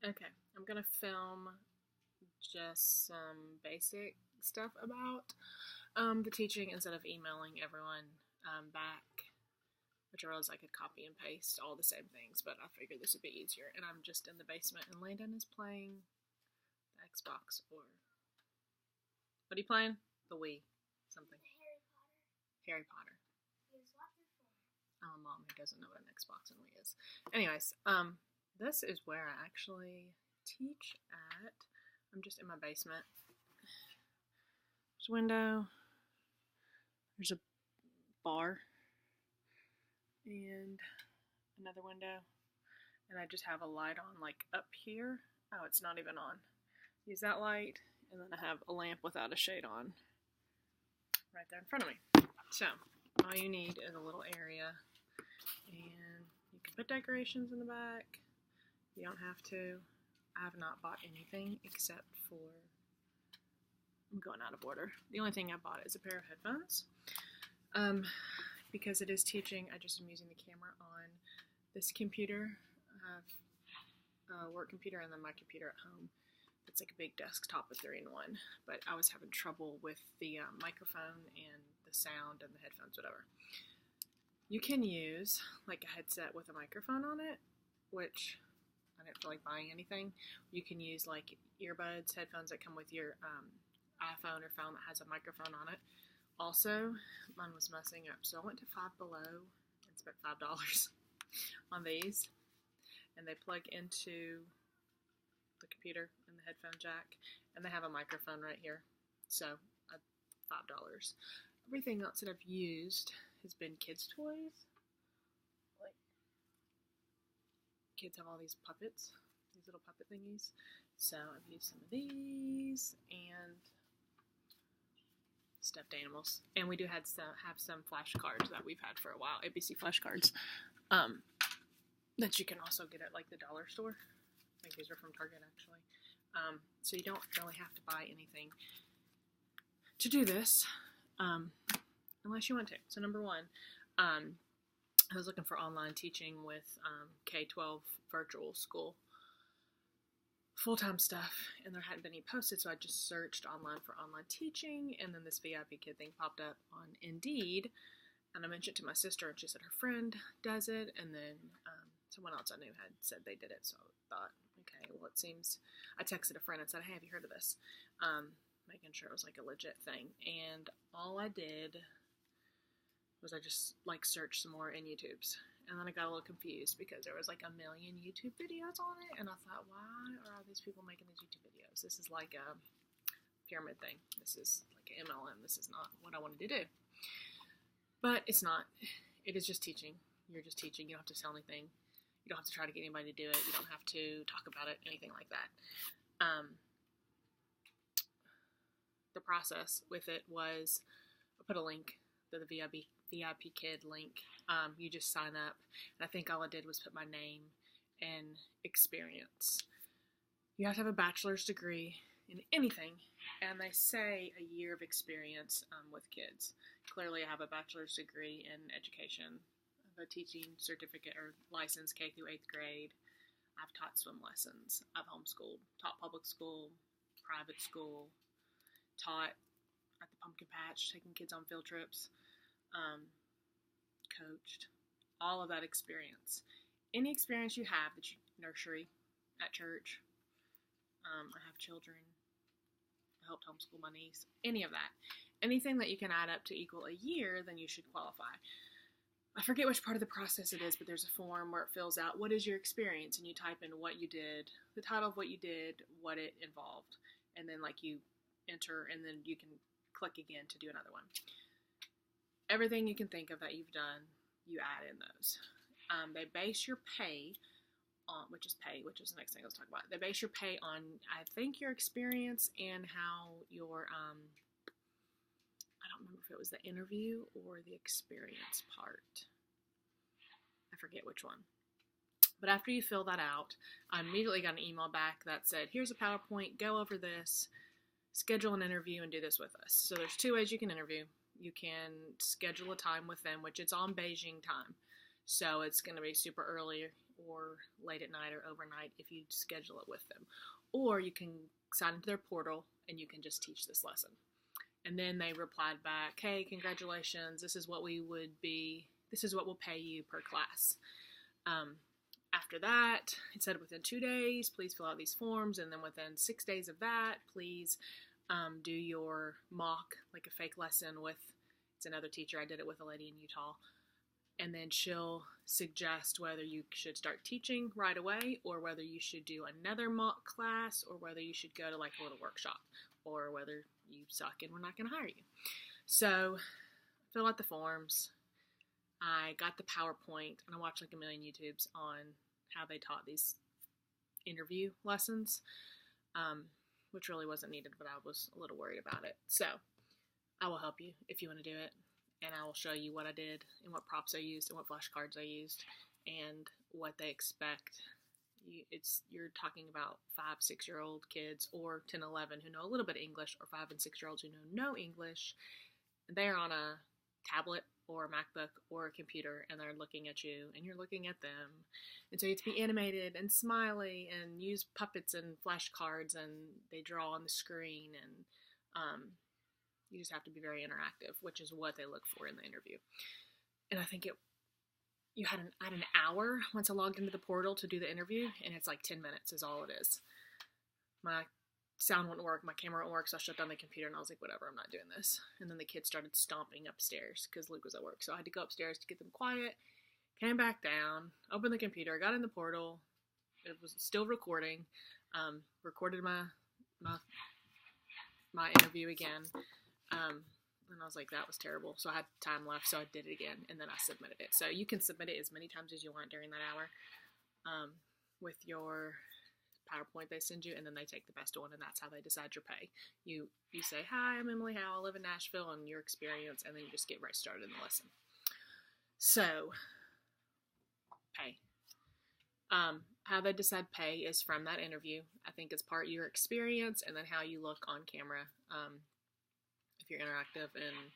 Okay, I'm gonna film just some basic stuff about the teaching instead of emailing everyone back, which I realized I could copy and paste all the same things, but I figured this would be easier. And I'm just in the basement, and Landon is playing the Xbox, or what are you playing? The Wii, something. Harry Potter. Oh, Mom, who doesn't know what an Xbox and Wii is. Anyways, this is where I actually teach at. I'm just in my basement. There's a window. There's a bar. And another window. And I just have a light on, like, up here. Oh, it's not even on. Use that light. And then I have a lamp without a shade on right there in front of me. So, all you need is a little area. And you can put decorations in the back. You don't have to. I have not bought anything except for, I'm going out of order. The only thing I bought is a pair of headphones. Because it is teaching, I just am using the camera on this computer. I have a work computer and then my computer at home. It's like a big desktop with 3-in-1. But I was having trouble with the microphone and the sound and the headphones, whatever. You can use like a headset with a microphone on it, which I don't feel like buying anything. You can use like earbuds, headphones that come with your iPhone or phone that has a microphone on it. Also, mine was messing up, so I went to Five Below and spent $5 on these, and they plug into the computer and the headphone jack, and they have a microphone right here, so $5. Everything else that I've used has been kids' toys. Like, kids have all these puppets, these little puppet thingies, so I've used some of these, and stuffed animals. And we do have some flashcards that we've had for a while, ABC flashcards, that you can also get at like the dollar store. I think these are from Target actually. So you don't really have to buy anything to do this, unless you want to. So number one, I was looking for online teaching with K-12 virtual school full-time stuff, and there hadn't been any posted, so I just searched online for online teaching, and then this VIPKID thing popped up on Indeed, and I mentioned it to my sister, and she said her friend does it, and then someone else I knew had said they did it, so I thought, okay, well, it seems, I texted a friend and said, hey, have you heard of this? Making sure it was like a legit thing, and all I did was I just like searched some more in YouTube's. And then I got a little confused because there was like a million YouTube videos on it, and I thought, why are all these people making these YouTube videos? This is like a pyramid thing. This is like an MLM. This is not what I wanted to do. But it's not. It is just teaching. You're just teaching. You don't have to sell anything. You don't have to try to get anybody to do it. You don't have to talk about it, anything like that. The process with it was I put a link to the VIPKID link. You just sign up, and I think all I did was put my name and experience. You have to have a bachelor's degree in anything, and they say a year of experience with kids. Clearly, I have a bachelor's degree in education, I have a teaching certificate or license K through 8th grade. I've taught swim lessons. I've homeschooled, taught public school, private school, taught at the pumpkin patch, taking kids on field trips. Coached, all of that experience. Any experience you have that you nursery, at church, I have children, I helped homeschool my niece, any of that. Anything that you can add up to equal a year, then you should qualify. I forget which part of the process it is, but there's a form where it fills out what is your experience, and you type in what you did, the title of what you did, what it involved, and then like you enter, and then you can click again to do another one. Everything you can think of that you've done, you add in those. They base your pay on, which is the next thing let's talk about. They base your pay on, I think, your experience and how your, I don't remember if it was the interview or the experience part. I forget which one. But after you fill that out, I immediately got an email back that said, here's a PowerPoint, go over this, schedule an interview, and do this with us. So there's 2 ways you can interview. You can schedule a time with them, which it's on Beijing time. So it's going to be super early or late at night or overnight if you schedule it with them. Or you can sign into their portal and you can just teach this lesson. And then they replied back, hey, congratulations, this is what we'll pay you per class. After that, it said within 2 days, please fill out these forms. And then within 6 days of that, please do your mock, like a fake lesson with, it's another teacher. I did it with a lady in Utah. And then she'll suggest whether you should start teaching right away or whether you should do another mock class or whether you should go to like a little workshop or whether you suck and we're not going to hire you. So fill out the forms. I got the PowerPoint and I watched like a million YouTubes on how they taught these interview lessons, which really wasn't needed, but I was a little worried about it. So I will help you if you want to do it. And I will show you what I did and what props I used and what flashcards I used and what they expect. You're talking about 5, 6-year-old kids or 10, 11 who know a little bit of English, or 5 and 6-year-olds who know no English. They're on a tablet or a MacBook or a computer and they're looking at you and you're looking at them. And so you have to be animated and smiley and use puppets and flashcards and they draw on the screen and you just have to be very interactive, which is what they look for in the interview. And I think I had an hour once I logged into the portal to do the interview, and it's like 10 minutes is all it is. My sound wouldn't work, my camera wouldn't work, so I shut down the computer and I was like, whatever, I'm not doing this. And then the kids started stomping upstairs because Luke was at work, so I had to go upstairs to get them quiet, came back down, opened the computer, got in the portal, it was still recording, recorded my interview again. And I was like, that was terrible. So I had time left, so I did it again, and then I submitted it. So you can submit it as many times as you want during that hour with your PowerPoint they send you, and then they take the best one, and that's how they decide your pay. You say, hi, I'm Emily Howe, I live in Nashville, and your experience, and then you just get right started in the lesson. So, pay. How they decide pay is from that interview. I think it's part your experience, and then how you look on camera. If you're interactive and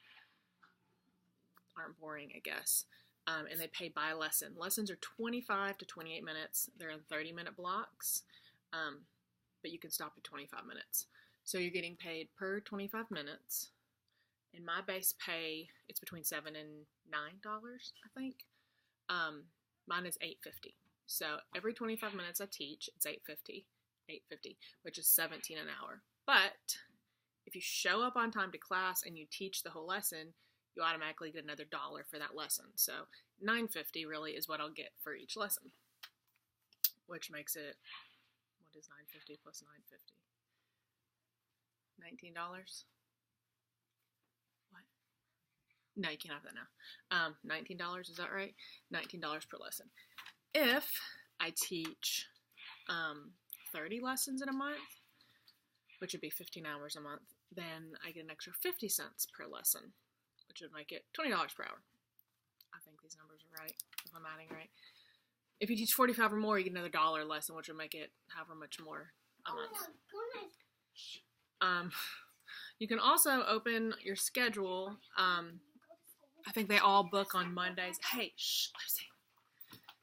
aren't boring, I guess. And they pay by lesson. Lessons are 25 to 28 minutes. They're in 30-minute blocks, but you can stop at 25 minutes. So you're getting paid per 25 minutes. And my base pay, it's between $7 and $9, I think. Mine is $8.50. So every 25 minutes I teach, it's $8.50, which is $17 an hour. But if you show up on time to class and you teach the whole lesson, you automatically get another $1 for that lesson. So $9.50 really is what I'll get for each lesson, which makes it, what is $9.50 plus $9.50? $19? What? No, you can't have that now. $19, is that right? $19 per lesson. If I teach 30 lessons in a month, which would be 15 hours a month, then I get an extra 50 cents per lesson, which would make it $20 per hour. I think these numbers are right, if I'm adding right. If you teach 45 or more, you get another $1 lesson, which would make it however much more a month. You can also open your schedule. I think they all book on Mondays. Hey, shh, Lucy.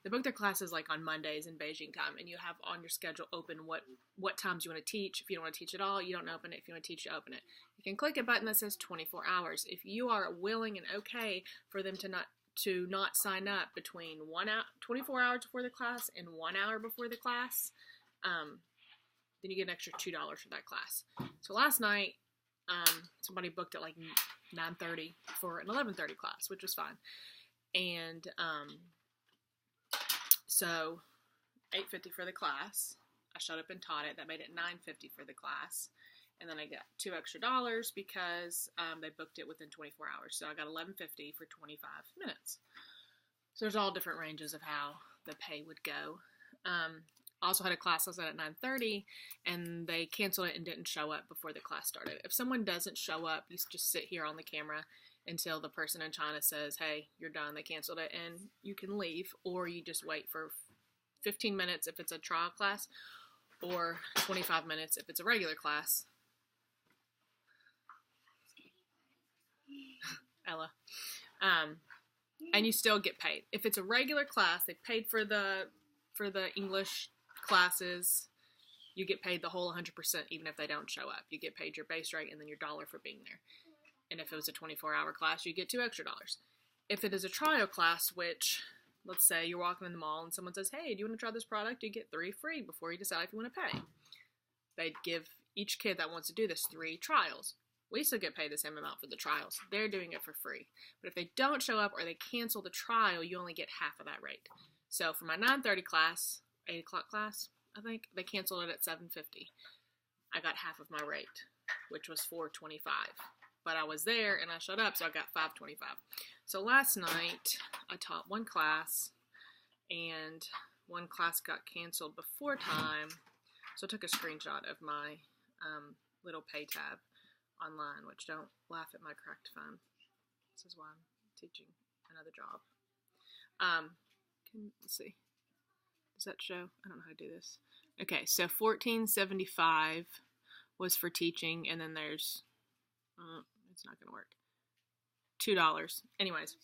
They book their classes like on Mondays in Beijing time, and you have on your schedule open what times you want to teach. If you don't want to teach at all, you don't open it. If you want to teach, you open it. You can click a button that says 24 hours. If you are willing and okay for them to not sign up between 24 hours before the class and 1 hour before the class, then you get an extra $2 for that class. So last night, somebody booked at like 9:30 for an 11:30 class, which was fine. And so $8.50 for the class. I showed up and taught it. That made it $9.50 for the class. And then I got $2 extra because they booked it within 24 hours. So I got $11.50 for 25 minutes. So there's all different ranges of how the pay would go. I also had a class last night at 9:30, and they canceled it and didn't show up before the class started. If someone doesn't show up, you just sit here on the camera until the person in China says, hey, you're done, they canceled it, and you can leave, or you just wait for 15 minutes if it's a trial class, or 25 minutes if it's a regular class. Ella. And you still get paid. If it's a regular class, they paid for the for the English classes, you get paid the whole 100% even if they don't show up. You get paid your base rate and then your dollar for being there. And if it was a 24-hour class, you get $2 extra. If it is a trial class, which, let's say you're walking in the mall and someone says, hey, do you want to try this product? You get 3 free before you decide if you want to pay. They'd give each kid that wants to do this 3 trials. We still get paid the same amount for the trials. They're doing it for free. But if they don't show up or they cancel the trial, you only get half of that rate. So for my 9:30 class, 8 o'clock class, I think, they canceled it at 7:50. I got half of my rate, which was $4.25. But I was there and I showed up, so I got $5.25. So last night, I taught one class, and one class got canceled before time. So I took a screenshot of my little pay tab online, which don't laugh at my cracked phone. This is why I'm teaching another job. Let's see. Does that show? I don't know how to do this. Okay, so $14.75 was for teaching, and then there's, it's not going to work, $2. Anyways,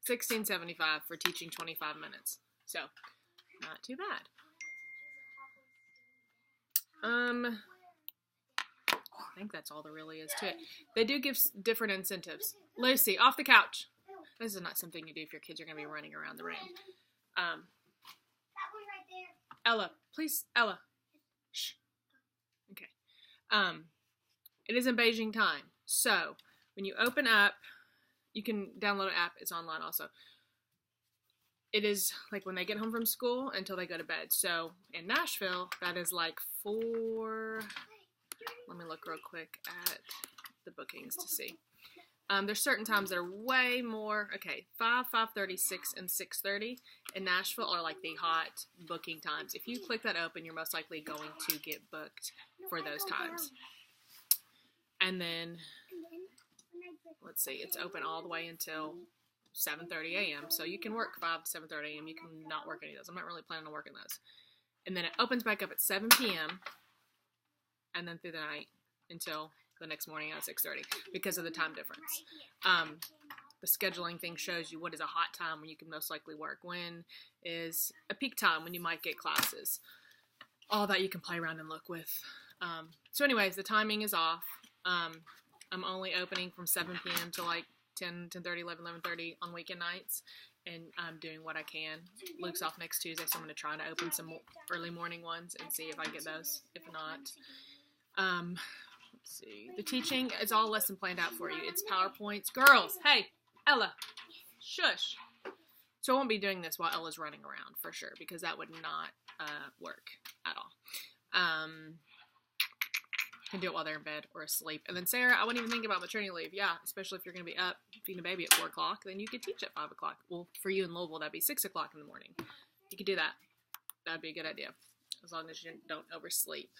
$16.75 for teaching 25 minutes. So, not too bad. I think that's all there really is to it. They do give different incentives. Lucy, off the couch. This is not something you do if your kids are going to be running around the room. That one right there. Ella, please, Ella. Shh. Okay. It is in Beijing time. So, when you open up, you can download an app. It's online also. It is like when they get home from school until they go to bed. So, in Nashville, that is like 4... Let me look real quick at the bookings to see. There's certain times that are way more. Okay, 5, 5:30, 6, and 6:30 in Nashville are like the hot booking times. If you click that open, you're most likely going to get booked for those times. And then, let's see, it's open all the way until 7:30 a.m. So you can work 5 to 7:30 a.m. You can not work any of those. I'm not really planning on working those. And then it opens back up at 7 p.m. and then through the night until the next morning at 6:30 because of the time difference. The scheduling thing shows you what is a hot time when you can most likely work, when is a peak time when you might get classes. All that you can play around and look with. So anyways, the timing is off. I'm only opening from 7 p.m. to like 10, 10:30, 11, 11:30 on weekend nights, and I'm doing what I can. Luke's off next Tuesday, so I'm going to try to open some early morning ones and see if I get those. If not, let's see. The teaching is all lesson planned out for you. It's PowerPoints. Girls, hey, Ella, shush. So I won't be doing this while Ella's running around for sure, because that would not work at all. Can do it while they're in bed or asleep. And then Sarah, I wouldn't even think about maternity leave. Yeah, especially if you're going to be up feeding a baby at 4 o'clock, then you could teach at 5 o'clock. Well, for you in Louisville, that'd be 6 o'clock in the morning. You could do that. That'd be a good idea, as long as you don't oversleep.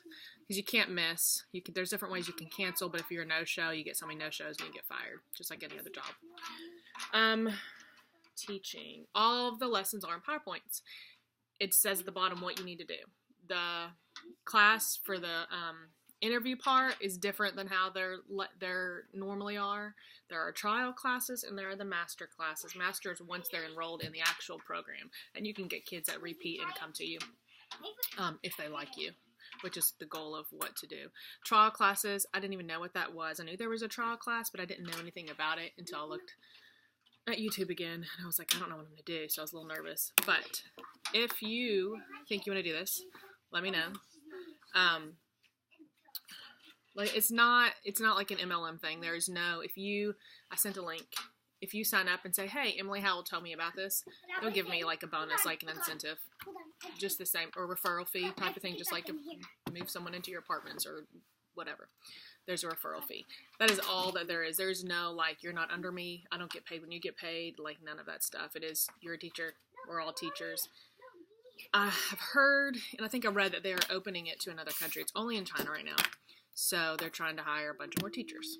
Because you can't miss. There's different ways you can cancel, but if you're a no-show, you get so many no-shows and you get fired, just like any other job. Teaching. All of the lessons are in PowerPoints. It says at the bottom what you need to do. The class for the interview part is different than how they're normally are. There are trial classes and there are the master classes. Masters once they're enrolled in the actual program, and you can get kids that repeat and come to you if they like you, which is the goal of what to do. Trial classes, I didn't even know what that was. I knew there was a trial class, but I didn't know anything about it until I looked at YouTube again, and I was like, I don't know what I'm going to do, so I was a little nervous. But if you think you want to do this, let me know. Like it's not like an MLM thing. There's no, I sent a link. If you sign up and say, hey, Emily Howell told me about this, they'll give me like a bonus, like an incentive. Just the same, or referral fee type of thing, just like to move someone into your apartments or whatever. There's a referral fee. That is all that there is. There's no, like, you're not under me, I don't get paid when you get paid, like none of that stuff. It is, you're a teacher, we're all teachers. I have heard, and I think I read that they are opening it to another country. It's only in China right now. So they're trying to hire a bunch more teachers.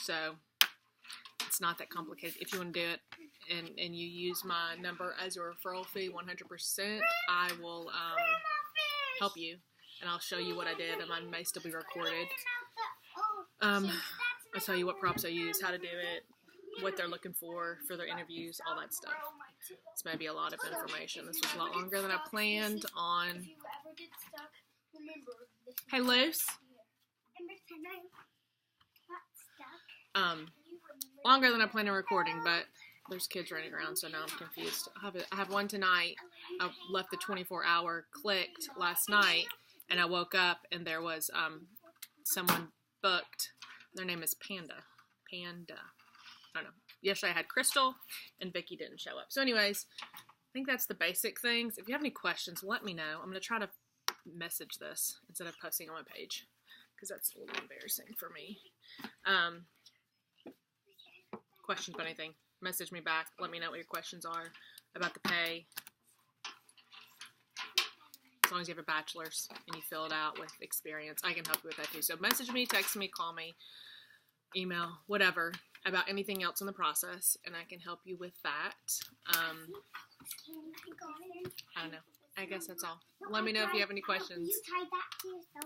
So it's not that complicated. If you want to do it and you use my number as your referral fee, 100%, I will help you. And I'll show you what I did, and mine may still be recorded. I'll tell you what props I use, how to do it, what they're looking for their interviews, all that stuff. This may be a lot of information. This was a lot longer than I planned on. If you ever get stuck, remember this. Hey, Luce. Longer than I planned on recording, but there's kids running around, so now I'm confused. I have one tonight. I left the 24-hour clicked last night, and I woke up, and there was someone booked. Their name is Panda. I don't know. Yesterday I had Crystal, and Vicky didn't show up. So anyways, I think that's the basic things. If you have any questions, let me know. I'm going to try to message this instead of posting on my page, because that's a little embarrassing for me. Questions about anything, message me back. Let me know what your questions are about the pay. As long as you have a bachelor's and you fill it out with experience, I can help you with that too. So message me, text me, call me, email, whatever, about anything else in the process, and I can help you with that. I don't know. I guess that's all. Let me know if you have any questions. You tied that to yourself.